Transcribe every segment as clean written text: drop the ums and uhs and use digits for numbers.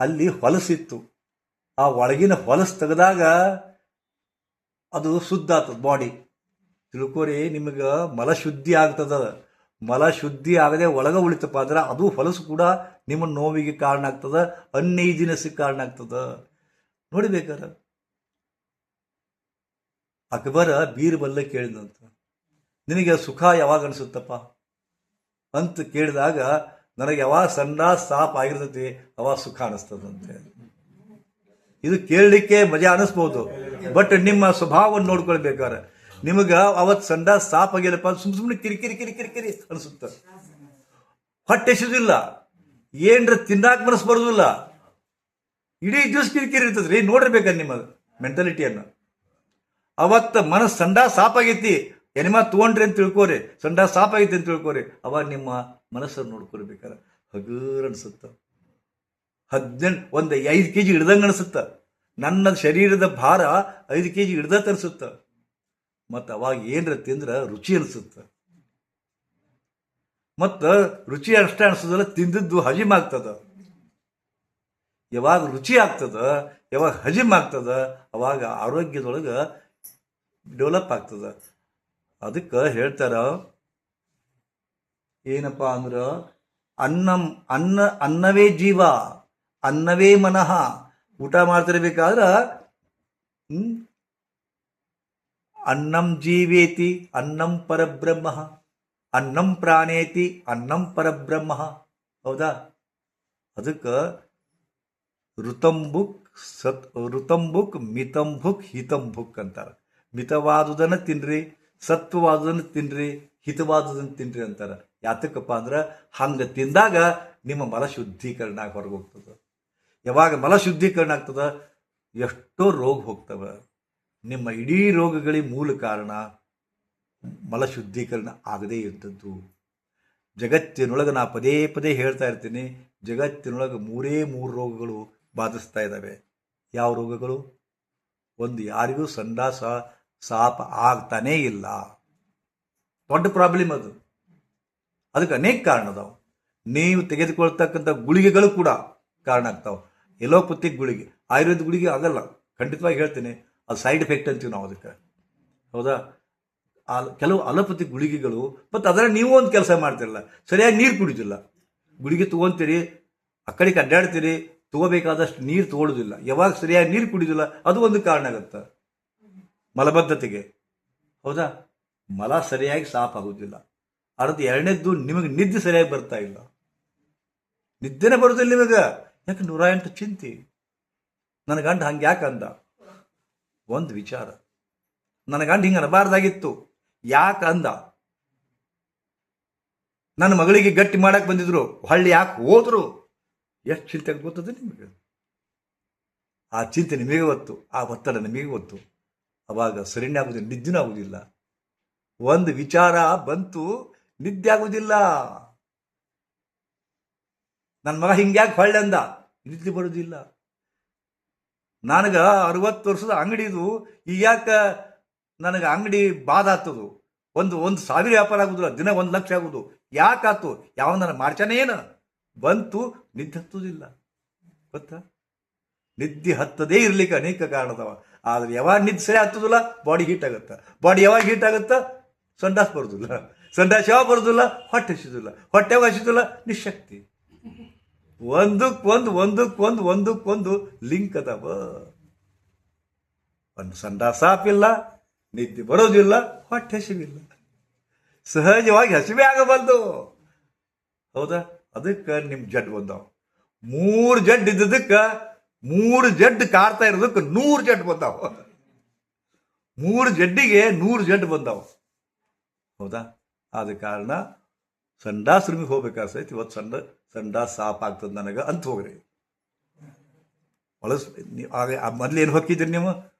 ಅಲ್ಲಿ ಹೊಲಸಿತ್ತು. ಆ ಒಳಗಿನ ಹೊಲಸು ತೆಗೆದಾಗ ಅದು ಶುದ್ಧ ಆಗ್ತದ ಬಾಡಿ. ತಿಳ್ಕೊರಿ, ನಿಮಗೆ ಮಲ ಶುದ್ಧಿ ಆಗ್ತದ. ಮಲ ಶುದ್ಧಿ ಆಗದೆ ಒಳಗೆ ಉಳಿತಪ್ಪ ಅಂದ್ರೆ ಅದು ಹೊಲಸು ಕೂಡ ನಿಮ್ಮ ನೋವಿಗೆ ಕಾರಣ ಆಗ್ತದ, ಅನ್ಈಜಿನೆಸ್ಗೆ ಕಾರಣ ಆಗ್ತದ. ನೋಡಿಬೇಕಾರ ಅಕ್ಬರ ಬೀರ್ಬಲ್ಲ ಕೇಳಿದಂತ, ನಿನಗೆ ಸುಖ ಯಾವಾಗ ಅನಿಸುತ್ತಪ್ಪ ಅಂತ ಕೇಳಿದಾಗ, ನನಗೆ ಯಾವಾಗ ಸಂಡಾಸ್ ಸಾಪ್ ಆಗಿರ್ತೈತಿ ಅವಾಗ ಸುಖ ಅನಿಸ್ತದಂತೆ. ಇದು ಕೇಳಲಿಕ್ಕೆ ಮಜಾ ಅನಿಸ್ಬೋದು, ಬಟ್ ನಿಮ್ಮ ಸ್ವಭಾವವನ್ನು ನೋಡ್ಕೊಳ್ಬೇಕಾರೆ ನಿಮಗೆ ಅವತ್ತು ಸಂಡಾಸ್ ಸಾಪ್ ಆಗಿಲ್ಲಪ್ಪ ಸುಮ್ಮನೆ ಕಿರಿಕಿರಿ ಕಿರಿಕಿರಿ ಕಿರಿ ಅನಿಸುತ್ತೆ. ಹೊಟ್ಟೆ ಎಸೋದಿಲ್ಲ, ಏನ್ರ ತಿನ್ನಾಕ ಮನಸ್ಸು ಬರೋದಿಲ್ಲ, ಇಡೀ ದಿವಸ ಕಿರಿಕಿರಿ ಇರ್ತದ್ರಿ. ನೋಡಿರ್ಬೇಕ ನಿಮ್ಮ ಮೆಂಟಾಲಿಟಿಯನ್ನು. ಅವತ್ತು ಮನಸ್ಸು ಸಂಡಾಸ್ ಸಾಪ್ ಆಗೈತಿ, ಎನಿಮಾ ತೊಗೊಂಡ್ರಿ ಅಂತ ತಿಳ್ಕೋರಿ, ಸಂಡಾಸ್ ಸಾಪ್ ಆಗೈತಿ ಅಂತ ತಿಳ್ಕೋರಿ, ಅವಾಗ ನಿಮ್ಮ ಮನಸ್ಸನ್ನು ನೋಡ್ಕೊಳ್ಬೇಕಾರೆ ಹಗರ್ ಅನ್ಸುತ್ತ. 5 kg ಹಿಡ್ದಂಗೆ ಅನಿಸುತ್ತ. ನನ್ನ ಶರೀರದ ಭಾರ 5 kg ಹಿಡ್ದತ್ ಅನ್ಸುತ್ತ. ಮತ್ತು ಅವಾಗ ಏನರ ತಿಂದ್ರೆ ರುಚಿ ಅನಿಸುತ್ತೆ. ಮತ್ತು ರುಚಿ ಅಷ್ಟೇ ಅನಿಸೋದಲ್ಲ, ತಿಂದದ್ದು ಹಜಿಮ್ ಆಗ್ತದ. ಯಾವಾಗ ರುಚಿ ಆಗ್ತದ, ಯಾವಾಗ ಹಜಿಮ್ ಆಗ್ತದ, ಅವಾಗ ಆರೋಗ್ಯದೊಳಗೆ ಡೆವಲಪ್ ಆಗ್ತದ. ಅದಕ್ಕೆ ಹೇಳ್ತಾರ ಏನಪ್ಪ ಅಂದ್ರೆ, ಅನ್ನವೇ ಜೀವ, ಅನ್ನವೇ ಮನಃ. ಊಟ ಮಾಡ್ತಿರ್ಬೇಕಾದ್ರೆ ಅನ್ನಂ ಜೀವೇತಿ ಅನ್ನಂ ಪರಬ್ರಹ್ಮ, ಅನ್ನಂ ಪ್ರಾಣೇತಿ ಅನ್ನಂ ಪರಬ್ರಹ್ಮ. ಹೌದಾ? ಅದಕ್ಕೆ ಋತಂಬುಕ್ ಮಿತಂಬುಕ್ ಹಿತಂಬುಕ್ ಅಂತಾರೆ. ಮಿತವಾದುದನ್ನು ತಿನ್ರಿ, ಸತ್ವವಾದುದನ್ನು ತಿನ್ರಿ, ಹಿತವಾದುದನ್ನು ತಿನ್ರಿ ಅಂತಾರೆ. ಯಾತಕ್ಕಪ್ಪ ಅಂದ್ರೆ ಹಂಗೆ ತಿಂದಾಗ ನಿಮ್ಮ ಮಲ ಶುದ್ಧೀಕರಣ ಹೊರಗೆ ಹೋಗ್ತದೆ. ಯಾವಾಗ ಮಲ ಶುದ್ಧೀಕರಣ ಆಗ್ತದ, ಎಷ್ಟೋ ರೋಗ ಹೋಗ್ತವೆ. ನಿಮ್ಮ ಇಡೀ ರೋಗಗಳಿಗೆ ಮೂಲ ಕಾರಣ ಮಲ ಶುದ್ಧೀಕರಣ ಆಗದೇ ಇದ್ದದ್ದು. ಜಗತ್ತಿನೊಳಗೆ ನಾ ಪದೇ ಪದೇ ಹೇಳ್ತಾ ಇರ್ತೀನಿ, ಜಗತ್ತಿನೊಳಗೆ 3 ರೋಗಗಳು ಬಾಧಿಸ್ತಾ ಇದ್ದಾವೆ. ಯಾವ ರೋಗಗಳು? ಒಂದು, ಯಾರಿಗೂ ಸಂಡಾಸ ಸಾಪ ಆಗ್ತಾನೇ ಇಲ್ಲ. ದೊಡ್ಡ ಪ್ರಾಬ್ಲಮ್ ಅದು. ಅದಕ್ಕೆ ಅನೇಕ ಕಾರಣ ಅದಾವೆ. ನೀವು ತೆಗೆದುಕೊಳ್ತಕ್ಕಂಥ ಗುಳಿಗೆಗಳು ಕೂಡ ಕಾರಣ ಆಗ್ತಾವೆ. ಎಲೋಪತಿಕ್ ಗುಳಿಗೆ, ಆಯುರ್ವೇದ ಗುಳಿಗೆ ಆಗಲ್ಲ, ಖಂಡಿತವಾಗಿ ಹೇಳ್ತೀನಿ, ಅದು ಸೈಡ್ ಎಫೆಕ್ಟ್ ಅಂತೀವಿ ನಾವು ಅದಕ್ಕೆ. ಹೌದಾ? ಕೆಲವು ಅಲೋಪತಿಕ್ ಗುಳಿಗೆಗಳು, ಮತ್ತು ಅದರ ನೀವು ಒಂದು ಕೆಲಸ ಮಾಡ್ತಿರಲ್ಲ, ಸರಿಯಾಗಿ ನೀರು ಕುಡಿದಿಲ್ಲ. ಗುಳಿಗೆ ತೊಗೊತೀರಿ, ಆ ಕಡೆಗೆ ಅಡ್ಡಾಡ್ತೀರಿ, ತಗೋಬೇಕಾದಷ್ಟು ನೀರು ತಗೊಳ್ಳೋದಿಲ್ಲ. ಯಾವಾಗ ಸರಿಯಾಗಿ ನೀರು ಕುಡಿದಿಲ್ಲ, ಅದು ಒಂದು ಕಾರಣ ಆಗುತ್ತೆ ಮಲಬದ್ಧತೆಗೆ. ಹೌದಾ? ಮಲ ಸರಿಯಾಗಿ ಸಾಫ್ ಆಗೋದಿಲ್ಲ. ಅರ್ಧ 2ನೇದ್ದು, ನಿಮಗೆ ನಿದ್ದೆ ಸರಿಯಾಗಿ ಬರ್ತಾ ಇಲ್ಲ. ನಿದ್ದೆನೇ ಬರೋದಿಲ್ಲ ನಿಮಗೆ. ಯಾಕೆ? 108 ಚಿಂತೆ. ನನ್ನ ಗಂಡ ಹಂಗೆ ಯಾಕೆ ಅಂದ? ಒಂದು ವಿಚಾರ, ನನ್ನ ಗಂಡ ಹಿಂಗೆ ಅನ್ನಬಾರ್ದಾಗಿತ್ತು, ಯಾಕೆ ಅಂದ? ನನ್ನ ಮಗಳಿಗೆ ಗಟ್ಟಿ ಮಾಡಕ್ಕೆ ಬಂದಿದ್ರು, ಹೊಳ್ಳಿ ಯಾಕೆ ಹೋದ್ರು? ಎಷ್ಟು ಚಿಂತೆ ಗೊತ್ತದೆ ನಿಮಗೆ? ಆ ಚಿಂತೆ ನಿಮಗೆ ಗೊತ್ತು, ಆ ಒತ್ತಡ ನಿಮಗೆ ಗೊತ್ತು. ಅವಾಗ ಸರಿನೇ ಆಗುದಿಲ್ಲ, ನಿದ್ದೆನೂ ಆಗುದಿಲ್ಲ. ಒಂದು ವಿಚಾರ ಬಂತು, ನಿದ್ದೆ ಆಗುದಿಲ್ಲ. ನನ್ನ ಮಗ ಹಿಂಗ್ಯಾಕೆ ಹೊಳ್ಳಿ ಅಂದ, ನಿದ್ದೆ ಬರುವುದಿಲ್ಲ. ನನಗೆ 60 ವರ್ಷದ ಅಂಗಡಿದು ಈಗ ಯಾಕೆ ನನಗೆ ಅಂಗಡಿ ಬಾಧ ಆಗ್ತದು? ಒಂದು 1,000 ವ್ಯಾಪಾರ ಆಗುದಿಲ್ಲ, ದಿನ 1 ಲಕ್ಷ ಆಗುದು. ಯಾಕಾತು? ಯಾವನ ಮಾಡ್ಚಾನೆ ಏನು ಬಂತು? ನಿದ್ದೆ ಹತ್ತುದಿಲ್ಲ. ಗೊತ್ತಾ? ನಿದ್ದೆ ಹತ್ತದೇ ಇರ್ಲಿಕ್ಕೆ ಅನೇಕ ಕಾರಣ ಅದಾವ. ಆದ್ರೆ ಯಾವಾಗ ನಿದ್ದೆ ಸರಿ ಹತ್ತುದಿಲ್ಲ, ಬಾಡಿ ಹೀಟ್ ಆಗುತ್ತ. ಬಾಡಿ ಯಾವಾಗ ಹೀಟ್ ಆಗುತ್ತಾ? ಸಂಡಾಸ್ ಬರುದಿಲ್ಲ. ಸಂಡಾಸ್ ಯಾವಾಗ ಬರುದಿಲ್ಲ? ಹೊಟ್ಟೆ ಹಸಿದಿಲ್ಲ. ಹೊಟ್ಟೆ ಯಾವಾಗ ಹಸಿದಿಲ್ಲ? ನಿಶಕ್ತಿ. ಒಂದಕ್ಕೊಂದು ಲಿಂಕ್ ಅದಾವ. ಒಂದು ಸಂಡಾಸ್ ಸಾಪ್ ಇಲ್ಲ, ನಿದ್ದೆ ಬರೋದಿಲ್ಲ, ಹೊಟ್ಟೆ ಹಸಿವಿಲ್ಲ. ಸಹಜವಾಗಿ ಹಸಿವೆ ಆಗಬಲ್ದು. ಹೌದಾ? ಅದಕ್ಕೆ ನಿಮ್ಮ ಜಡ್ ಬಂದಾವ. 3 ಜಡ್ ಇದ್ದದಕ್ಕೆ, 3 ಜಡ್ ಕಾಡ್ತಾ ಇರೋದಕ್ಕೆ 100 ಜಡ್ ಬಂದಾವ. 3 ಜಡ್ಡಿಗೆ 100 ಜಡ್ ಬಂದಾವ. ಹೌದಾ? ಆದ ಕಾರಣ ಸಂಡಾಸ್ ರೂಮಿಗೆ ಹೋಗ್ಬೇಕಾದ್ರೆ ಇವತ್ತು ಸಂಡಾಸ್ ಸಾಪ್ ಆಗ್ತದೆ ನನಗೆ ಅಂತ ಹೋಗ್ರಿ. ಮೊದಲು ಏನು ಹೊಕ್ಕಿದ್ರಿ ನೀವು?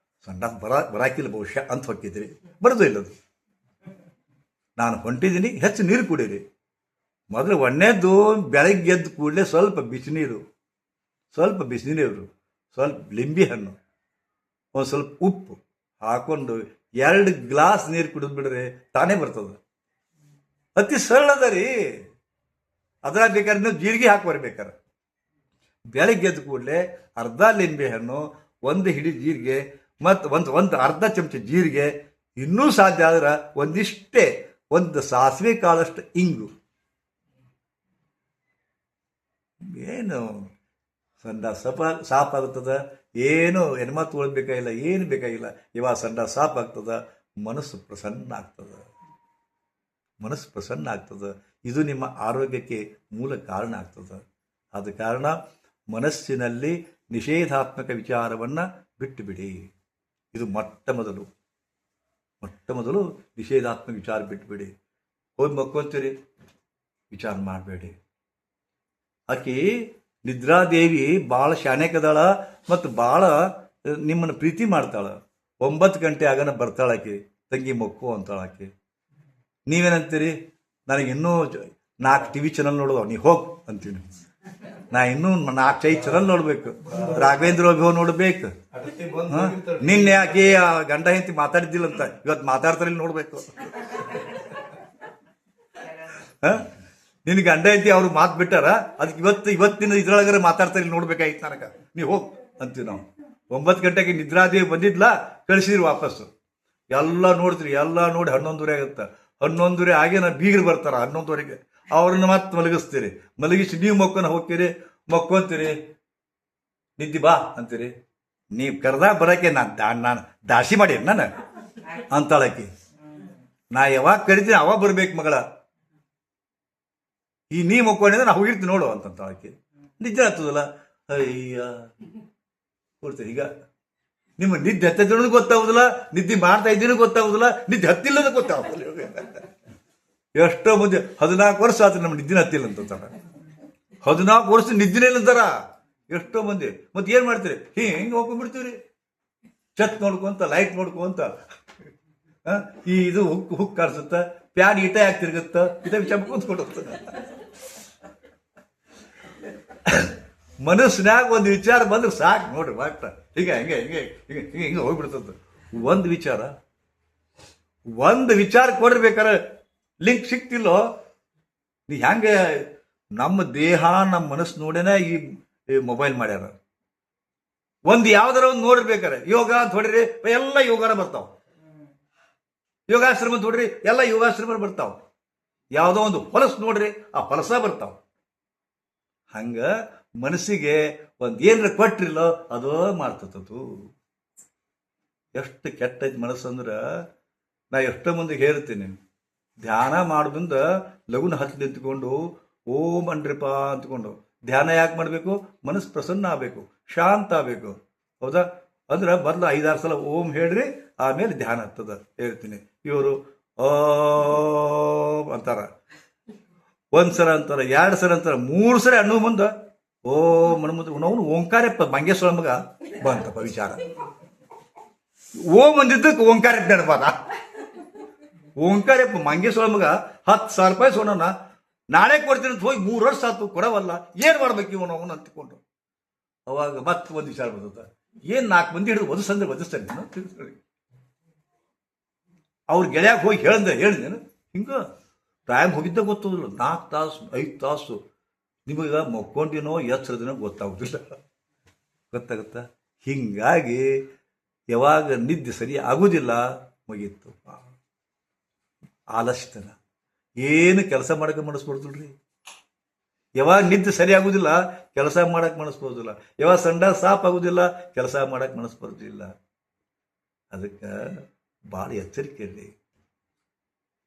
ಸಂಡಾಸ್ ಬರಾಕಿಲ್ಲ ಬಹುಶಃ ಅಂತ ಹೊಕ್ಕಿದ್ರಿ. ಬರೋದು ಇಲ್ಲದು. ನಾನು ಹೊಂಟಿದ್ದೀನಿ, ಹೆಚ್ಚು ನೀರು ಕುಡೀರಿ. ಮೊದಲು 1ನೇದ್ದು, ಬೆಳಗ್ಗೆ ಎದ್ದು ಕೂಡಲೇ ಸ್ವಲ್ಪ ಬಿಸಿನೀರು, ಸ್ವಲ್ಪ ಲಿಂಬೆ ಹಣ್ಣು, ಒಂದು ಸ್ವಲ್ಪ ಉಪ್ಪು ಹಾಕೊಂಡು 2 ಗ್ಲಾಸ್ ನೀರು ಕುಡಿದು ಬಿಡ್ರಿ, ತಾನೇ ಬರ್ತದೆ. ಅತಿ ಸರಳ ಅದ ರೀ. ಅದ್ರಾಗ ಬೇಕಾದ್ರೆ ನೀವು ಜೀರಿಗೆ ಹಾಕಿ ಬರ್ಬೇಕಾರೆ, ಬೆಳಗ್ಗೆ ಎದ್ದ ಕೂಡಲೇ ಅರ್ಧ ಲಿಂಬೆ ಹಣ್ಣು, ಒಂದು ಹಿಡಿ ಜೀರಿಗೆ ಮತ್ತು ಒಂದು ಅರ್ಧ ಚಮಚ ಜೀರಿಗೆ, ಇನ್ನೂ ಸಾಧ್ಯ ಆದ್ರೆ ಒಂದಿಷ್ಟೇ ಒಂದು ಸಾಸಿವೆ ಕಾಳಷ್ಟು ಇಂಗು. ಏನು ಸಂಡಾಸ ಸಾಪಾಗ್ತದ, ಏನು ಹೆಣ್ಮತ್ತು ಬೇಕಾಗಿಲ್ಲ, ಏನು ಬೇಕಾಗಿಲ್ಲ. ಇವಾಗ ಸಂಡಾಸ ಸಾಪಾಗ್ತದ, ಮನಸ್ಸು ಪ್ರಸನ್ನ ಆಗ್ತದ. ಇದು ನಿಮ್ಮ ಆರೋಗ್ಯಕ್ಕೆ ಮೂಲ ಕಾರಣ ಆಗ್ತದೆ. ಆದ ಕಾರಣ ಮನಸ್ಸಿನಲ್ಲಿ ನಿಷೇಧಾತ್ಮಕ ವಿಚಾರವನ್ನು ಬಿಟ್ಟು ಬಿಡಿ. ಇದು ಮೊಟ್ಟ ಮೊದಲು ನಿಷೇಧಾತ್ಮಕ ವಿಚಾರ ಬಿಟ್ಟುಬಿಡಿ. ಹೋಗಿ ಮಕ್ಕೊಂತೀರಿ, ವಿಚಾರ ಮಾಡಬೇಡಿ. ಆಕೆ ನಿದ್ರಾದೇವಿ ಭಾಳ ಶಾಣೆಕದಾಳ ಮತ್ತು ಭಾಳ ನಿಮ್ಮನ್ನು ಪ್ರೀತಿ ಮಾಡ್ತಾಳೆ. 9 ಗಂಟೆ ಆಗನ ಬರ್ತಾಳಾಕಿ, ತಂಗಿ ಮಕ್ಕು ಅಂತಾಳಾಕಿ. ನೀವೇನಂತೀರಿ, ನನಗೆ ಇನ್ನೂ 4 TV ಚಾನಲ್ ನೋಡುವ, ನೀ ಹೋಗ್ ಅಂತೀನಿ. ನಾ ಇನ್ನೂ 4-5 ಚಾನಲ್ ನೋಡ್ಬೇಕು, ರಾಘವೇಂದ್ರ ಅಭಿಭವ ನೋಡ್ಬೇಕು. ನಿನ್ನೆ ಆಕೆ ಗಂಡ ಹೆಂಡತಿ ಮಾತಾಡಿದ್ದಿಲ್ಲಂತ, ಇವತ್ತು ಮಾತಾಡ್ತಾರೆ, ಇಲ್ಲಿ ನೋಡ್ಬೇಕು. ನಿನ್ ಗಂಡ ಹೆಂಡತಿ ಅವ್ರು ಮಾತು ಬಿಟ್ಟಾರ, ಅದಕ್ಕೆ ಇವತ್ತಿನ ಇದ್ರೊಳಗರೆ ಮಾತಾಡ್ತಾರೆ, ಇಲ್ಲಿ ನೋಡ್ಬೇಕಾಯ್ತು ನನಗೆ, ನೀ ಹೋಗ್ ಅಂತೀವಿ ನಾವು. 9 ಗಂಟೆಗೆ ನಿದ್ರಾದೇವಿ ಬಂದಿದ್ಲ, ಕಳಿಸಿದ್ರಿ ವಾಪಸ್ಸು. ಎಲ್ಲ ನೋಡ್ತೀರಿ, ಎಲ್ಲ ನೋಡಿ 11:30 ಆಗುತ್ತೆ. 11:30 ಆಗೇ ಬೀಗರು ಬರ್ತಾರ 11:30ಗೆ, ಅವ್ರನ್ನ ಮತ್ತೆ ಮಲಗಿಸ್ತೀರಿ. ಮಲಗಿಸಿ ನೀವು ಹೋಗ್ತೀರಿ, ಮಕ್ಕೊಂತೀರಿ, ನಿದ್ದಿ ಬಾ ಅಂತೀರಿ. ನೀವು ಕರೆದಾಗ ಬರೋಕೆ ನಾನು ದಾಸಿ ಮಾಡಿ ನಾನು ಅಂತಾಳಕಿ. ನಾ ಯಾವಾಗ ಕರಿತೀನಿ ಅವಾಗ ಬರ್ಬೇಕು ಮಗಳ, ಈ ನೀ ಮಕ್ಕೊಂಡಿದ್ರೆ ನಾ ಹೋಗಿರ್ತೀನಿ ನೋಡು ಅಂತಂತಾಳಕಿ. ನಿದ್ದೆ ಹತ್ತದಲ್ಲ, ಅಯ್ಯ ಕೊಡ್ತೀರಿ. ಈಗ ನಿಮ್ಮ ನಿದ್ದೆ ಹತ್ತಿದ್ರು ಗೊತ್ತಾಗುದಿಲ್ಲ, ನಿದ್ದೆ ಮಾಡ್ತಾ ಇದ್ದೀನೂ ಗೊತ್ತಾಗುದಿಲ್ಲ, ನಿದ್ದೆ ಹತ್ತಿಲ್ಲದ ಗೊತ್ತಾಗುದಿಲ್ಲ. ಎಷ್ಟೋ ಮಂದಿ 14 ವರ್ಷ ಆದ್ರೆ ನಮ್ಮ ನಿದ್ದಿನ ಹತ್ತಿಲ್ಲ ಅಂತ 14 ವರ್ಷ ನಿದ್ದಿನೇ ಇಲ್ಲಂತಾರ ಎಷ್ಟೋ ಮಂದಿ. ಮತ್ತೆ ಏನ್ ಮಾಡ್ತೀರಿ, ಹಿಂಗೆ ಹೋಗ್ಕೊಂಡ್ಬಿಡ್ತೀವ್ರಿ, ಛತ್ ನೋಡ್ಕೊಂತ, ಲೈಟ್ ನೋಡ್ಕೊಂತ, ಈ ಇದು ಹುಕ್ ಕಾಣಿಸುತ್ತ, ಪ್ಯಾನ್ ಇಟ ಯಾಕೆ ತಿರುಗುತ್ತ, ಇಟ ಚಂಪ್ಕೊಂತ ಹೋಗ್ತದೆ. ಮನಸ್ಸಿನಾಗ ಒಂದು ವಿಚಾರ ಬಂದ್ರೆ ಸಾಕು ನೋಡ್ರಿ, ಮಾತ್ರ ಹೀಗೆ ಹಿಂಗೆ ಹಿಂಗೆ ಹಿಂಗೆ ಹಿಂಗೆ ಹಿಂಗೆ ಹೋಗ್ಬಿಡ್ತದ. ಒಂದು ವಿಚಾರ ಕೊಡ್ಬೇಕಾರೆ ಲಿಂಕ್ ಸಿಕ್ತಿಲ್ಲೋ, ನೀ ಹೆಂಗೆ ನಮ್ಮ ದೇಹ ನಮ್ಮ ಮನಸ್ಸು ನೋಡೇನೆ ಈ ಮೊಬೈಲ್ ಮಾಡ್ಯಾರ. ಒಂದು ಯಾವ್ದಾರ ಒಂದು ನೋಡಿರ್ಬೇಕಾರೆ ಯೋಗ ಅಂತ ಹೊಡ್ರಿ, ಎಲ್ಲ ಯೋಗಾನ ಬರ್ತಾವ. ಯೋಗಾಶ್ರಮ ಅಂತ ಹೊಡ್ರಿ, ಎಲ್ಲ ಯೋಗಾಶ್ರಮ ಬರ್ತಾವ. ಯಾವುದೋ ಒಂದು ಹೊಲಸು ನೋಡ್ರಿ, ಆ ಹೊಲಸ ಬರ್ತಾವ. ಹಂಗ ಮನಸ್ಸಿಗೆ ಒಂದು ಏನ್ರ ಕೊಟ್ರಿಲ್ಲೋ ಅದೋ ಮಾಡ್ತತು. ಎಷ್ಟು ಕೆಟ್ಟೈತಿ ಮನಸ್ಸಂದ್ರ, ನಾ ಎಷ್ಟೋ ಮಂದಿಗೆ ಹೇಳ್ತೀನಿ, ಧ್ಯಾನ ಮಾಡೋದ್ರಿಂದ ಲಗುನ ಹತ್ತಿ ನಿಂತ್ಕೊಂಡು ಓಂ ಅನ್ರಿಪ್ಪ ಅಂತ್ಕೊಂಡು ಧ್ಯಾನ ಯಾಕೆ ಮಾಡಬೇಕು, ಮನಸ್ಸು ಪ್ರಸನ್ನ ಆಗಬೇಕು, ಶಾಂತ ಆಗಬೇಕು. ಹೌದಾ? ಅಂದ್ರೆ ಮೊದಲು 5-6 ಸಲ ಓಂ ಹೇಳ್ರಿ, ಆಮೇಲೆ ಧ್ಯಾನ ಹತ್ತದ ಹೇಳ್ತೀನಿ. ಇವರು ಓಂ ಅಂತಾರ, 1 ಸಲ ಅಂತಾರ, 2 ಸಲ ಅಂತಾರ, 3 ಸಲ ಅನ್ನೋ ಮುಂದೆ ಓಂ ಅವನು ಓಂಕಾರಪ್ಪ ಮಂಗೇಶ್ವರ ಮಗ ಬಂತಪ್ಪ ವಿಚಾರ. ಓಂ ಅಂದಿದ್ದಕ್ಕೆ ಓಂಕಾರಪ್ಪ ನೆನಪಾದ. ಓಂಕಾರಪ್ಪ ಮಂಗೇಶ್ವರ ಮಗ 10,000 ರೂಪಾಯಿ ಸೋನನ ನಾಳೆ ಕೊಡ್ತೀನಿ ಅಂತ ಹೋಗಿ 3 ವರ್ಷ ಆಯ್ತು, ಕೊಡವಲ್ಲ, ಏನ್ ಮಾಡ್ಬೇಕು ಇವನು ಅವನು ಅಂತಿಕೊಂಡು. ಅವಾಗ ಮತ್ತೆ ಒಂದು ವಿಚಾರ ಬರ್ತದ, ಏನ್ 4 ಮಂದಿ ಹಿಡಿದು ಒದಿಸ್ತಂದ್ರೆ ಒದಿಸ್ತಾನೆ ನೀನು ತಿಳಿಸ್ತಾರೆ. ಅವ್ರ ಗೆಳೆಯಾಗ ಹೋಗಿ ಹೇಳಿದೇನು ಹಿಂಗ ಟೈಮ್ ಹೋಗಿದ್ದ ಗೊತ್ತೋದಿಲ್ಲ, 4 ತಾಸು 5 ತಾಸು ನಿಮಗೆ ಮಕ್ಕೊಂಡಿನೋ ಎಚ್ಚರದಿನೋ ಗೊತ್ತಾಗುದಿಲ್ಲ. ಗೊತ್ತಾಗುತ್ತಾ? ಹಿಂಗಾಗಿ ಯಾವಾಗ ನಿದ್ದೆ ಸರಿ ಆಗುದಿಲ್ಲ, ಮುಗೀತು ಆಲಸ್ಯತನ, ಏನು ಕೆಲಸ ಮಾಡಕ್ಕೆ ಮನಸ್ಬರ್ದಿಲ್ರಿ. ಯಾವಾಗ ನಿದ್ದೆ ಸರಿ ಆಗುದಿಲ್ಲ, ಕೆಲಸ ಮಾಡಕ್ಕೆ ಮನಸ್ಬೋದಿಲ್ಲ. ಯಾವಾಗ ಸಂಡ ಸಾಪ್ ಆಗುದಿಲ್ಲ, ಕೆಲಸ ಮಾಡಕ್ಕೆ ಮನಸ್ಬರ್ದಿಲ್ಲ. ಅದಕ್ಕೆ ಭಾಳ ಎಚ್ಚರಿಕೆ ಇರಲಿ.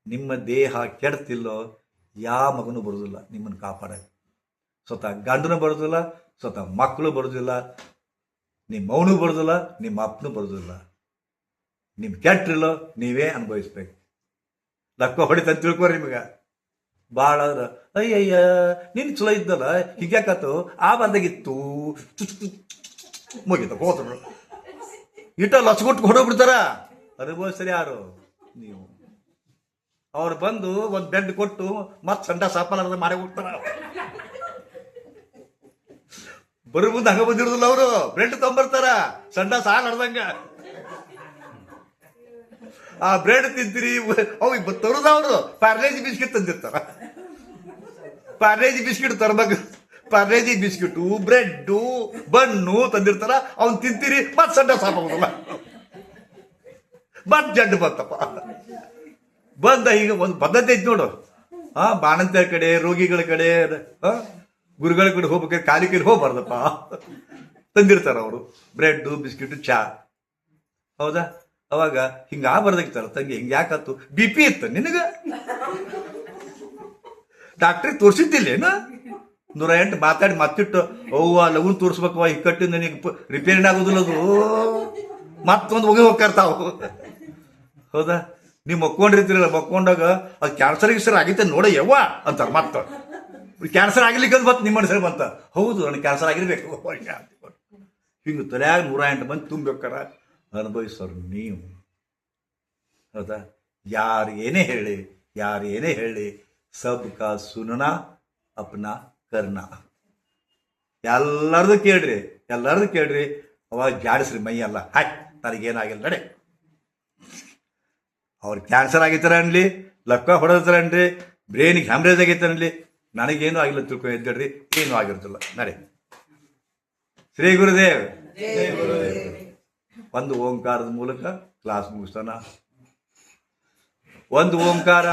ನಿಮ್ಮ ದೇಹ ಕೆಡ್ತಿಲ್ಲೋ ಯಾವ ಮಗನೂ ಬರೋದಿಲ್ಲ ನಿಮ್ಮನ್ನು ಕಾಪಾಡಕ್ಕೆ. ಸ್ವತಃ ಗಂಡನೂ ಬರೋದಿಲ್ಲ, ಸ್ವತಃ ಮಕ್ಕಳು ಬರೋದಿಲ್ಲ, ನಿಮ್ಮ ಮೌನೂ ಬರೋದಿಲ್ಲ, ನಿಮ್ಮ ಅಪ್ಪನೂ ಬರೋದಿಲ್ಲ. ನಿಮ್ಮ ಕೆಟ್ಟಿಲ್ಲೋ ನೀವೇ ಅನುಭವಿಸ್ಬೇಕು. ಲಕ್ಕ ಹೊಡಿತಂತ ತಿಳ್ಕೊರಿ ನಿಮಗೆ. ಭಾಳ ಆದ್ರೆ ಅಯ್ಯಯ್ಯ ನೀನು ಚಲೋ ಇದ್ದಲ್ಲ, ಹೀಗ್ಯಾಕತ್ತು, ಆ ಬಂದಾಗಿತ್ತು, ಮುಗಿತ ಹೋದ್ರು ಇಟ ಲಚ್ಕೊಟ್ಟು ಹೊಡೋಗ್ಬಿಡ್ತಾರ. ಅನುಭವಿಸ್ತಾರೆ ಯಾರು? ನೀವು. ಅವ್ರು ಬಂದು ಒಂದು ಬೆಡ್ ಕೊಟ್ಟು ಮತ್ತೆ ಸಂಡ ಸಾಪಾಲ ಮಾರಿ ಹೋಗ್ತಾರ. ಬರೋ ಮುಂದೆ ಹಂಗ ಬಂದಿರೋದಿಲ್ಲ, ಅವರು ಬ್ರೆಡ್ ತೊಗೊಂಬರ್ತಾರ, ಸಂಡ ಸಾಲ ಹಡ್ದಂಗ. ಆ ಬ್ರೆಡ್ ತಿಂತೀರಿ, ಅವು ತರೋದ ಅವರು ಪಾರ್ಲೇಜಿ ಬಿಸ್ಕಿಟ್ ತಂದಿರ್ತಾರ. ಪಾರ್ಲೇಜಿ ಬಿಸ್ಕಿಟ್ ತರ್ಬೇಕು, ಪಾರ್ಲೇಜಿ ಬಿಸ್ಕಿಟು ಬ್ರೆಡ್ಡು ಬನ್ನು ತಂದಿರ್ತಾರ ಅವ್ನು ತಿಂತೀರಿ ಮತ್ ಸಡ್ಡ ಸಾಕಾಗೋದಿಲ್ಲ. ಮತ್ ಜಡ್ಡು ಬಂತಪ್ಪ. ಬಂದ ಈಗ ಒಂದು ಪದ್ಧತಿ ಐತಿ ನೋಡು. ಬಾಣಂತಿಯರ ಕಡೆ, ರೋಗಿಗಳ ಕಡೆ, ಗುರುಗಳ ಕಡೆ ಹೋಗ್ಬೇಕಾದ್ರೆ ಖಾಲಿ ಕೈಲಿ ಹೋಗ್ಬಾರ್ದಪ್ಪ. ತಂದಿರ್ತಾರ ಅವರು ಬ್ರೆಡ್ಡು ಬಿಸ್ಕಿಟು ಚಾ. ಹೌದಾ? ಅವಾಗ ಹಿಂಗ ಆಗ್ಬಾರ್ದಾಗಿತ್ತಾರ. ತಂಗಿ ಹಿಂಗ ಯಾಕತ್ತು? BP ಇತ್ತು ನಿನಗ? ಡಾಕ್ಟ್ರಿಗೆ ತೋರಿಸಿದ್ದಿಲ್ಲೇನು? 108 ಮಾತಾಡಿ ಮತ್ತಿಟ್ಟು ಅವ್ವ ಲಘು ತೋರಿಸ್ಬೇಕವ ಇಕ್ಕಟ್ಟು ನನಗೆ ರಿಪೇರಿನ ಆಗೋದಿಲ್ಲ ಅದು. ಮತ್ತೊಂದು ಹೋಗ್ತಾರೆ ತಾವು. ಹೌದಾ? ನೀವು ಮಕ್ಕೊಂಡಿರ್ತೀರಲ್ಲ, ಮಕ್ಕೊಂಡಾಗ ಅದು ಕ್ಯಾನ್ಸರ್ ಗಿನ್ಸರ್ ಆಗೈತೆ ನೋಡ ಯವ್ವ ಅಂತಾರೆ. ಮತ್ತೆ ಕ್ಯಾನ್ಸರ್ ಆಗ್ಲಿಕ್ಕೆ ಮತ್ತೆ ನಿಮ್ಮ ಮನಸ್ಸಲ್ಲಿ ಬಂತ, ಹೌದು ನನಗೆ ಕ್ಯಾನ್ಸರ್ ಆಗಿರ್ಬೇಕು. ಹಿಂಗೆ ತಲೆಯಾಗ 108 ಮಂದಿ ತುಂಬೇಕಾರ ಅನುಭವಿಸೋರು ನೀವು. ಹೌದಾ? ಯಾರು ಏನೇ ಹೇಳಿ ಸಬ್ ಕಾ ಸುನನಾ ಅಪ್ನಾ ಕರ್ನಾ. ಎಲ್ಲರದು ಕೇಳ್ರಿ. ಅವಾಗ ಜಾಡಿಸ್ರಿ ಮೈ ಎಲ್ಲ. ನನಗೇನಾಗಿಲ್ಲ ನಡೆ. ಅವ್ರಿಗೆ ಕ್ಯಾನ್ಸರ್ ಆಗೈತಾರ ಅನ್ಲಿ, ಲಕ್ಕ ಹೊಡೆದಾರ ಅನ್ರಿ, ಬ್ರೇನಿಗೆ ಹ್ಯಾಮ್ರೇಜ್ ಆಗೈತೆ ಅನ್ಲಿ, ನನಗೇನು ಆಗಿಲ್ಲ ತಿಳ್ಕೊ ಎದ್ದೇಳ್ರಿ, ಏನೂ ಆಗಿರ್ತಿಲ್ಲ ನಡೆ. ಶ್ರೀ ಗುರುದೇವ್. ಒಂದು ಓಂಕಾರದ ಮೂಲಕ ಕ್ಲಾಸ್ ಮುಗಿಸ್ತಾನ. ಒಂದು ಓಂಕಾರ